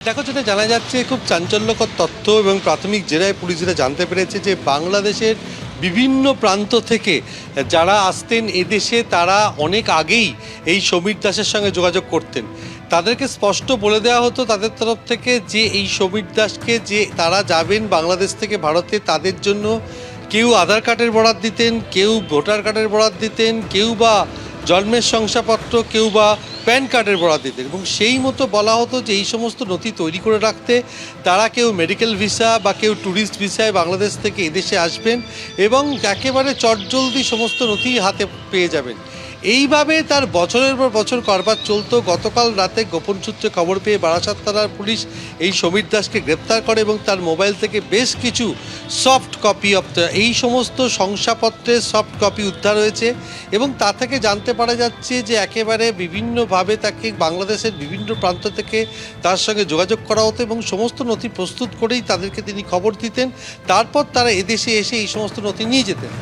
দেখো, যেটা জানা যাচ্ছে খুব চাঞ্চল্যকর তথ্য এবং প্রাথমিক জেরায় পুলিশরা জানতে পেরেছে যে বাংলাদেশের বিভিন্ন প্রান্ত থেকে যারা আসতেন এদেশে তারা অনেক আগেই এই সমীর দাসের সঙ্গে যোগাযোগ করতেন। তাদেরকে স্পষ্ট বলে দেওয়া হতো তাদের তরফ থেকে যে এই সমীর দাসকে যে তারা যাবেন বাংলাদেশ থেকে ভারতে, তাদের জন্য কেউ আধার কার্ডের বরাত দিতেন, কেউ ভোটার কার্ডের বরাত দিতেন, কেউ বা জন্মের শংসাপত্র, কেউ বা প্যান কার্ডের বরাত দিতেন। এবং সেই মতো বলা হতো যে এই সমস্ত নথি তৈরি করে রাখতে তারা কেউ মেডিকেল ভিসা বা কেউ ট্যুরিস্ট ভিসায় বাংলাদেশ থেকে এদেশে আসবেন এবং একেবারে চটজলদি সমস্ত নথি হাতে পেয়ে যাবেন। এইভাবে তার বছরের পর বছর কারবার চলতো। গতকাল রাতে গোপন সূত্রে খবর পেয়ে বারাসাত থানার পুলিশ এই সমীর দাসকে গ্রেপ্তার করে এবং তার মোবাইল থেকে বেশ কিছু সফট কপি এই সমস্ত শংসাপত্রের সফট কপি উদ্ধার হয়েছে এবং তা থেকে জানতে পারা যাচ্ছে যে একেবারে বিভিন্নভাবে তাকে বাংলাদেশের বিভিন্ন প্রান্ত থেকে তার সঙ্গে যোগাযোগ করা হতো এবং সমস্ত নথি প্রস্তুত করেই তাদেরকে তিনি খবর দিতেন। তারপর তারা এদেশে এসে এই সমস্ত নথি নিয়ে যেতেন।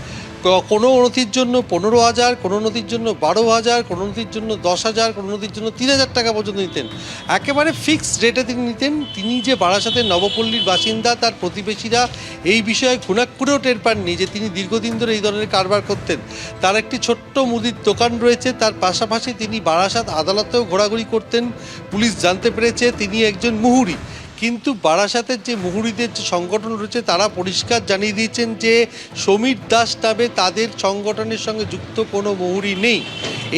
কোনো নথির জন্য 15,000, কোনো নথির জন্য 12,000, কোনো নথির জন্য 10,000, কোনো নথির জন্য 3,000 টাকা পর্যন্ত নিতেন। একেবারে ফিক্সড রেটে তিনি নিতেন। তিনি যে বারাসাতের নবপল্লীর বাসিন্দা তার প্রতিবেশীরা এই বিষয়ে খুনাক্ষুরেও টের পাননি যে তিনি দীর্ঘদিন ধরে এই ধরনের কারবার করতেন। তার একটি ছোট্ট মুদির দোকান রয়েছে, তার পাশাপাশি তিনি বারাসাত আদালতেও ঘোরাঘুরি করতেন। পুলিশ জানতে পেরেছে তিনি একজন মুহুরি। কিন্তু বারাসাতের যে মুহুরিদের যে সংগঠন রয়েছে তারা পরিষ্কার জানিয়ে দিয়েছেন যে সমীর দাস নামে তাদের সংগঠনের সঙ্গে যুক্ত কোনো মুহুরি নেই।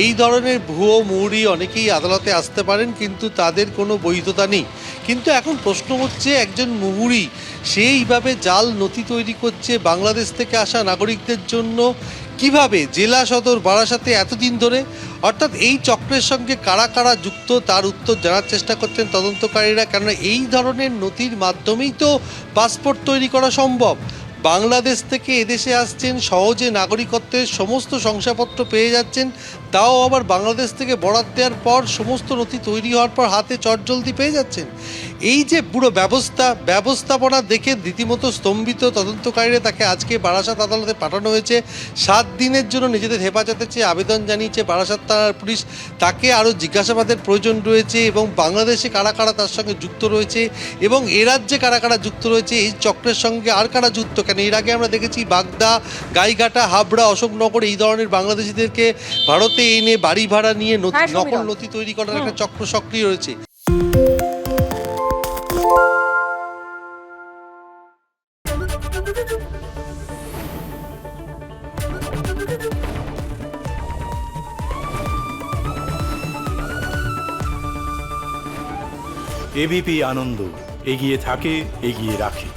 এই ধরনের ভুয়ো মুহুরি অনেকেই আদালতে আসতে পারেন কিন্তু তাদের কোনো বৈধতা নেই। কিন্তু এখন প্রশ্ন হচ্ছে একজন মুহুরি সেইভাবে জাল নথি তৈরি করছে বাংলাদেশ থেকে আসা নাগরিকদের জন্য কিভাবে জেলা সদর বারাসাতে এতদিন ধরে, অর্থাৎ এই চক্রের সঙ্গে কারা কারা যুক্ত তার উত্তর জানার চেষ্টা করছেন তদন্তকারীরা। কেননা এই ধরনের নথির মাধ্যমেই তো পাসপোর্ট তৈরি করা সম্ভব। বাংলাদেশ থেকে এদেশে আসছেন, সহজে নাগরিকত্বের সমস্ত শংসাপত্র পেয়ে যাচ্ছেন, তাও আবার বাংলাদেশ থেকে বরাত দেওয়ার পর সমস্ত নথি তৈরি হওয়ার পর হাতে চটজলদি পেয়ে যাচ্ছেন। এই যে পুরো ব্যবস্থাপনা দেখে রীতিমতো স্তম্ভিত তদন্তকারীরা। তাকে আজকে বারাসাত আদালতে পাঠানো হয়েছে। 7 দিনের জন্য নিজেদের হেফাজতে চেয়ে আবেদন জানিয়েছে বারাসাত থানার পুলিশ। তাকে আরও জিজ্ঞাসাবাদের প্রয়োজন রয়েছে এবং বাংলাদেশে কারা কারা তার সঙ্গে যুক্ত রয়েছে এবং এ রাজ্যে কারা কারা যুক্ত রয়েছে, এই চক্রের সঙ্গে আর কারা যুক্ত। কেন এর আগে আমরা দেখেছি বাগদা, গাইঘাটা, হাবড়া, অশোকনগর এই ধরনের বাংলাদেশিদেরকে ভারতে এনে বাড়ি ভাড়া নিয়ে নকল নথি তৈরি করার একটা চক্র সক্রিয় রয়েছে। এবিপি আনন্দ, এগিয়ে থাকে, এগিয়ে রাখে।